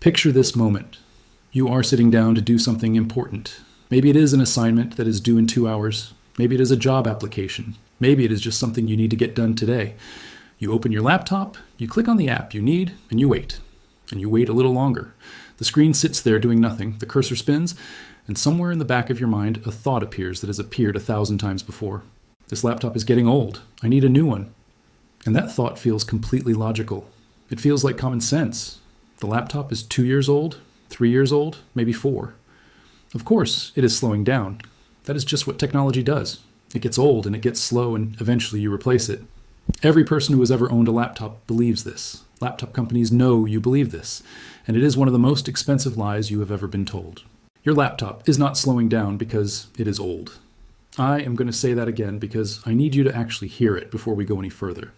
Picture this moment. You are sitting down to do something important. Maybe it is an assignment that is due in 2 hours. Maybe it is a job application. Maybe it is just something you need to get done today. You open your laptop, you click on the app you need, and you wait. And you wait a little longer. The screen sits there doing nothing. The cursor spins, and somewhere in the back of your mind, a thought appears that has appeared 1,000 times before. This laptop is getting old. I need a new one. And that thought feels completely logical. It feels like common sense. The laptop is 2 years old, 3 years old, maybe 4. Of course, it is slowing down. That is just what technology does. It gets old and it gets slow and eventually you replace it. Every person who has ever owned a laptop believes this. Laptop companies know you believe this, and it is one of the most expensive lies you have ever been told. Your laptop is not slowing down because it is old. I am going to say that again because I need you to actually hear it before we go any further.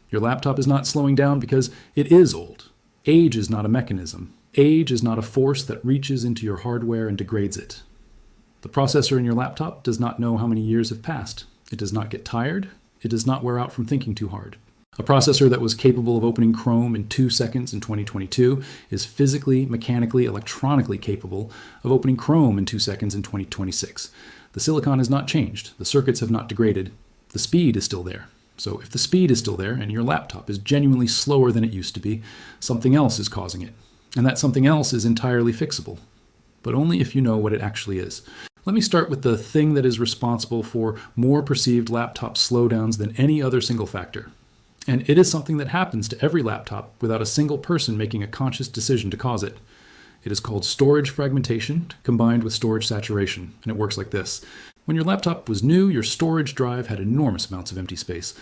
Your laptop is not slowing down because it is old. Age is not a mechanism. Age is not a force that reaches into your hardware and degrades it. The processor in your laptop does not know how many years have passed. It does not get tired. It does not wear out from thinking too hard. A processor that was capable of opening Chrome in 2 seconds in 2022 is physically, mechanically, electronically capable of opening Chrome in 2 seconds in 2026. The silicon has not changed. The circuits have not degraded. The speed is still there. So if the speed is still there and your laptop is genuinely slower than it used to be, something else is causing it. And that something else is entirely fixable. But only if you know what it actually is. Let me start with the thing that is responsible for more perceived laptop slowdowns than any other single factor. And it is something that happens to every laptop without a single person making a conscious decision to cause it. It is called storage fragmentation combined with storage saturation, and it works like this. When your laptop was new, your storage drive had enormous amounts of empty space.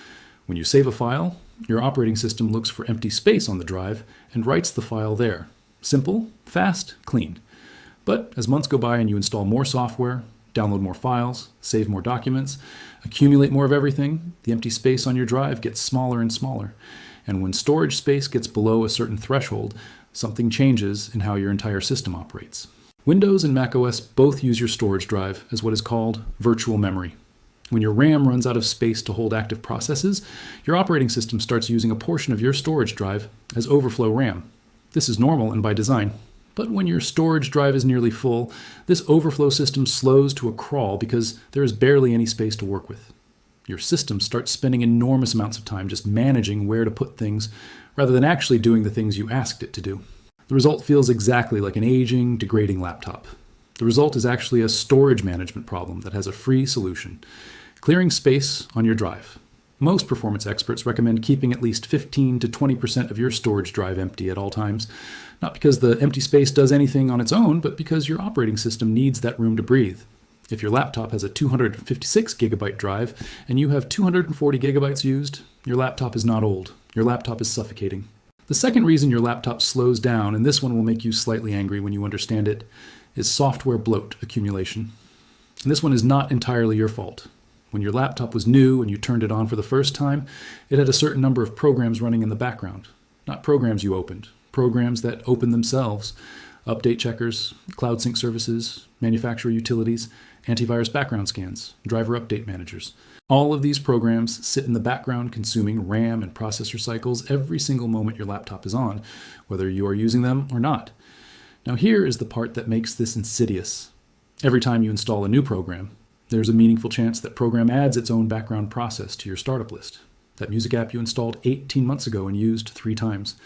When you save a file, your operating system looks for empty space on the drive and writes the file there. Simple, fast, clean. But as months go by and you install more software, download more files, save more documents, accumulate more of everything, the empty space on your drive gets smaller and smaller. And when storage space gets below a certain threshold, something changes in how your entire system operates. Windows and macOS both use your storage drive as what is called virtual memory. When your RAM runs out of space to hold active processes, your operating system starts using a portion of your storage drive as overflow RAM. This is normal and by design. But when your storage drive is nearly full, this overflow system slows to a crawl because there is barely any space to work with. Your system starts spending enormous amounts of time just managing where to put things rather than actually doing the things you asked it to do. The result feels exactly like an aging, degrading laptop. The result is actually a storage management problem that has a free solution: clearing space on your drive. Most performance experts recommend keeping at least 15 to 20% of your storage drive empty at all times, not because the empty space does anything on its own, but because your operating system needs that room to breathe. If your laptop has a 256 gigabyte drive and you have 240 gigabytes used, your laptop is not old. Your laptop is suffocating. The second reason your laptop slows down, and this one will make you slightly angry when you understand it, is software bloat accumulation. And this one is not entirely your fault. When your laptop was new and you turned it on for the first time, it had a certain number of programs running in the background. Not programs you opened, programs that open themselves. Update checkers, cloud sync services, manufacturer utilities, antivirus background scans, driver update managers. All of these programs sit in the background consuming RAM and processor cycles every single moment your laptop is on, whether you are using them or not. Now here is the part that makes this insidious. Every time you install a new program, there's a meaningful chance that program adds its own background process to your startup list. That music app you installed 18 months ago and used 3 times.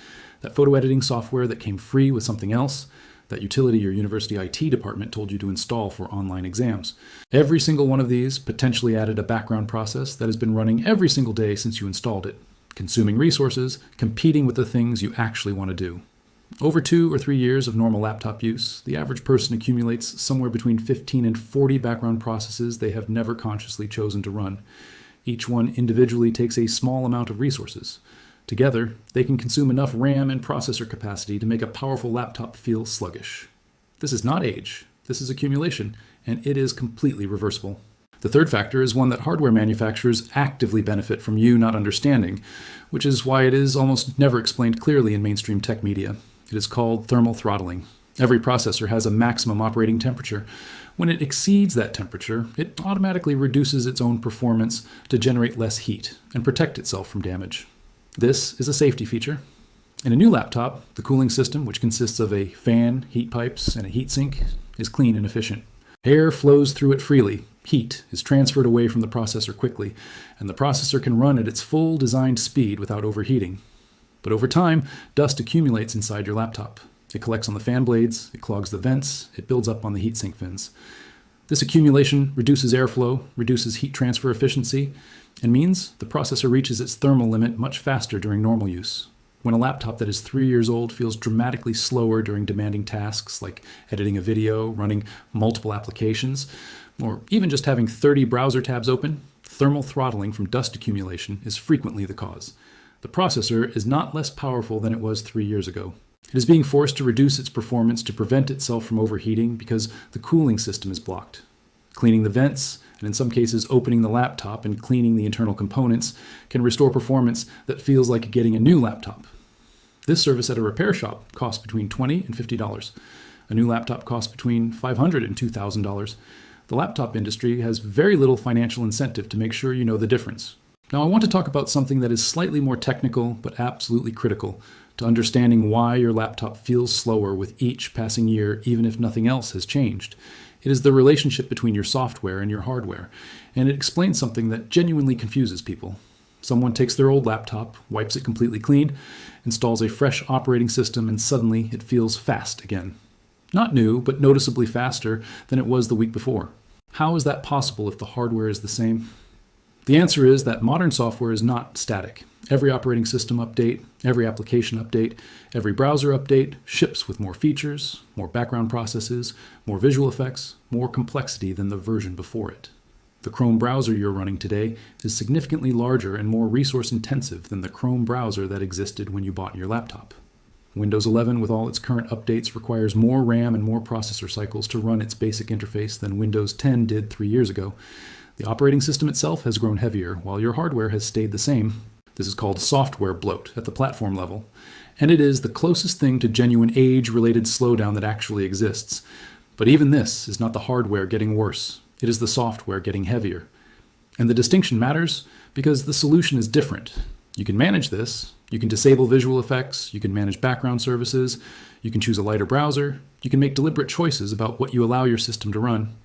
That photo editing software that came free with something else. That utility your university IT department told you to install for online exams. Every single one of these potentially added a background process that has been running every single day since you installed it, consuming resources, competing with the things you actually want to do. Over 2 or 3 years of normal laptop use, the average person accumulates somewhere between 15 and 40 background processes they have never consciously chosen to run. Each one individually takes a small amount of resources. Together, they can consume enough RAM and processor capacity to make a powerful laptop feel sluggish. This is not age, this is accumulation, and it is completely reversible. The third factor is one that hardware manufacturers actively benefit from you not understanding, which is why it is almost never explained clearly in mainstream tech media. It is called thermal throttling. Every processor has a maximum operating temperature. When it exceeds that temperature, it automatically reduces its own performance to generate less heat and protect itself from damage. This is a safety feature. In a new laptop, the cooling system, which consists of a fan, heat pipes, and a heatsink, is clean and efficient. Air flows through it freely. Heat is transferred away from the processor quickly, and the processor can run at its full designed speed without overheating. But over time, dust accumulates inside your laptop. It collects on the fan blades, it clogs the vents, it builds up on the heatsink fins. This accumulation reduces airflow, reduces heat transfer efficiency, and means the processor reaches its thermal limit much faster during normal use. When a laptop that is 3 years old feels dramatically slower during demanding tasks like editing a video, running multiple applications, or even just having 30 browser tabs open, thermal throttling from dust accumulation is frequently the cause. The processor is not less powerful than it was 3 years ago. It is being forced to reduce its performance to prevent itself from overheating because the cooling system is blocked. Cleaning the vents, and in some cases opening the laptop and cleaning the internal components, can restore performance that feels like getting a new laptop. This service at a repair shop costs between $20 and $50. A new laptop costs between $500 and $2,000. The laptop industry has very little financial incentive to make sure you know the difference. Now, I want to talk about something that is slightly more technical, but absolutely critical to understanding why your laptop feels slower with each passing year, even if nothing else has changed. It is the relationship between your software and your hardware, and it explains something that genuinely confuses people. Someone takes their old laptop, wipes it completely clean, installs a fresh operating system, and suddenly it feels fast again. Not new, but noticeably faster than it was the week before. How is that possible if the hardware is the same? The answer is that modern software is not static. Every operating system update, every application update, every browser update ships with more features, more background processes, more visual effects, more complexity than the version before it. The Chrome browser you're running today is significantly larger and more resource intensive than the Chrome browser that existed when you bought your laptop. Windows 11 with all its current updates requires more RAM and more processor cycles to run its basic interface than Windows 10 did 3 years ago. The operating system itself has grown heavier while your hardware has stayed the same. This is called software bloat at the platform level, and it is the closest thing to genuine age-related slowdown that actually exists. But even this is not the hardware getting worse. It is the software getting heavier. And the distinction matters because the solution is different. You can manage this. You can disable visual effects. You can manage background services. You can choose a lighter browser. You can make deliberate choices about what you allow your system to run.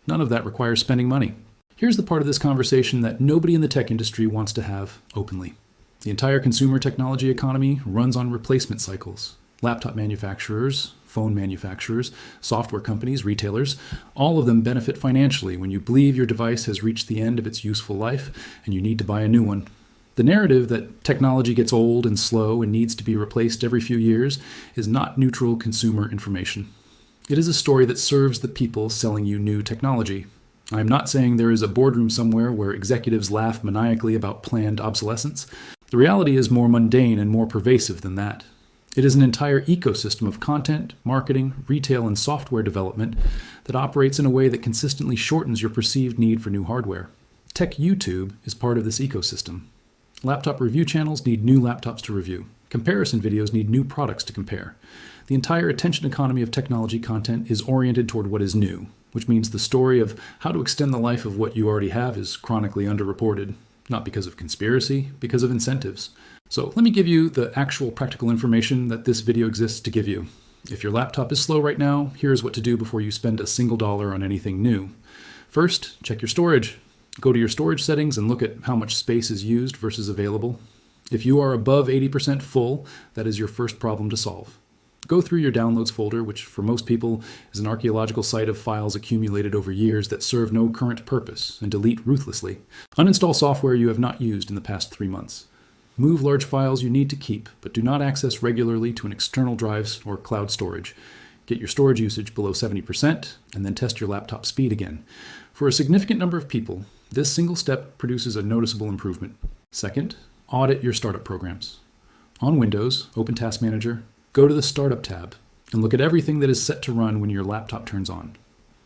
None of that requires spending money. Here's the part of this conversation that nobody in the tech industry wants to have openly. The entire consumer technology economy runs on replacement cycles. Laptop manufacturers, phone manufacturers, software companies, retailers, all of them benefit financially when you believe your device has reached the end of its useful life and you need to buy a new one. The narrative that technology gets old and slow and needs to be replaced every few years is not neutral consumer information. It is a story that serves the people selling you new technology. I am not saying there is a boardroom somewhere where executives laugh maniacally about planned obsolescence. The reality is more mundane and more pervasive than that. It is an entire ecosystem of content, marketing, retail, and software development that operates in a way that consistently shortens your perceived need for new hardware. Tech YouTube is part of this ecosystem. Laptop review channels need new laptops to review. Comparison videos need new products to compare. The entire attention economy of technology content is oriented toward what is new, which means the story of how to extend the life of what you already have is chronically underreported, not because of conspiracy, because of incentives. So let me give you the actual practical information that this video exists to give you. If your laptop is slow right now, here's what to do before you spend a single dollar on anything new. First, check your storage. Go to your storage settings and look at how much space is used versus available. If you are above 80% full, that is your first problem to solve. Go through your downloads folder, which for most people is an archaeological site of files accumulated over years that serve no current purpose, and delete ruthlessly. Uninstall software you have not used in the past 3 months. Move large files you need to keep, but do not access regularly to an external drive or cloud storage. Get your storage usage below 70%, and then test your laptop speed again. For a significant number of people, this single step produces a noticeable improvement. Second, audit your startup programs. On Windows, open Task Manager, go to the Startup tab, and look at everything that is set to run when your laptop turns on.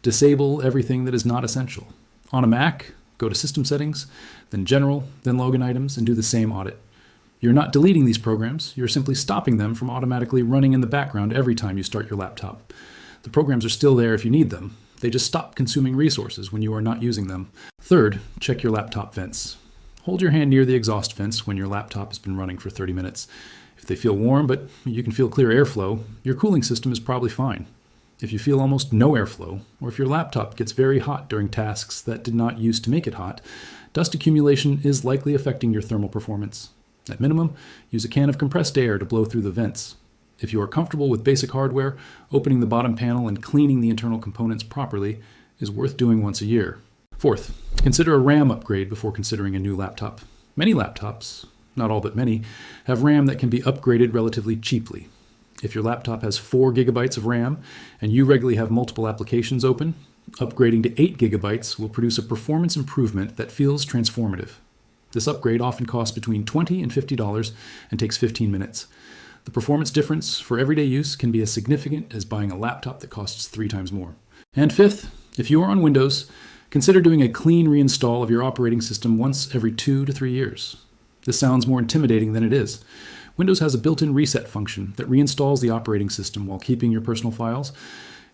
Disable everything that is not essential. On a Mac, go to System Settings, then General, then Login Items, and do the same audit. You're not deleting these programs, you're simply stopping them from automatically running in the background every time you start your laptop. The programs are still there if you need them. They just stop consuming resources when you are not using them. Third, check your laptop vents. Hold your hand near the exhaust vents when your laptop has been running for 30 minutes. If they feel warm, but you can feel clear airflow, your cooling system is probably fine. If you feel almost no airflow, or if your laptop gets very hot during tasks that did not used to make it hot, dust accumulation is likely affecting your thermal performance. At minimum, use a can of compressed air to blow through the vents. If you are comfortable with basic hardware, opening the bottom panel and cleaning the internal components properly is worth doing once a year. Fourth, consider a RAM upgrade before considering a new laptop. Many laptops, not all but many, have RAM that can be upgraded relatively cheaply. If your laptop has 4 gigabytes of RAM and you regularly have multiple applications open, upgrading to 8 gigabytes will produce a performance improvement that feels transformative. This upgrade often costs between $20 and $50 and takes 15 minutes. The performance difference for everyday use can be as significant as buying a laptop that costs 3 times more. And fifth, if you are on Windows, consider doing a clean reinstall of your operating system once every 2 to 3 years. This sounds more intimidating than it is. Windows has a built-in reset function that reinstalls the operating system while keeping your personal files.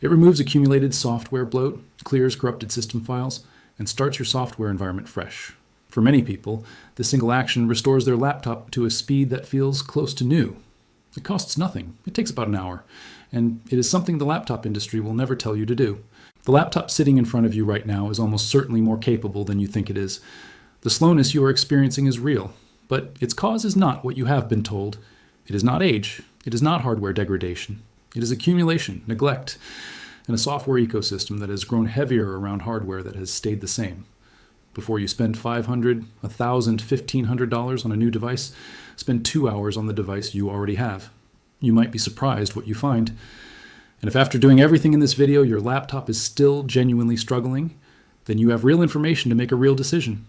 It removes accumulated software bloat, clears corrupted system files, and starts your software environment fresh. For many people, this single action restores their laptop to a speed that feels close to new. It costs nothing. It takes about an hour, and it is something the laptop industry will never tell you to do. The laptop sitting in front of you right now is almost certainly more capable than you think it is. The slowness you are experiencing is real, but its cause is not what you have been told. It is not age. It is not hardware degradation. It is accumulation, neglect, and a software ecosystem that has grown heavier around hardware that has stayed the same. Before you spend $500, $1,000, $1,500 on a new device, spend 2 hours on the device you already have. You might be surprised what you find. And if after doing everything in this video your laptop is still genuinely struggling, then you have real information to make a real decision.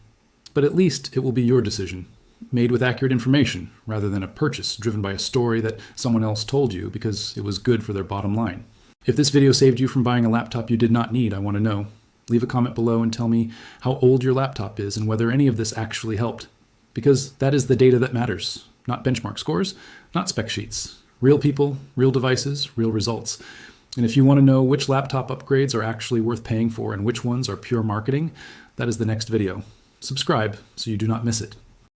But at least it will be your decision, made with accurate information, rather than a purchase driven by a story that someone else told you because it was good for their bottom line. If this video saved you from buying a laptop you did not need, I want to know. Leave a comment below and tell me how old your laptop is and whether any of this actually helped. Because that is the data that matters, not benchmark scores, not spec sheets. Real people, real devices, real results. And if you want to know which laptop upgrades are actually worth paying for and which ones are pure marketing, that is the next video. Subscribe so you do not miss it.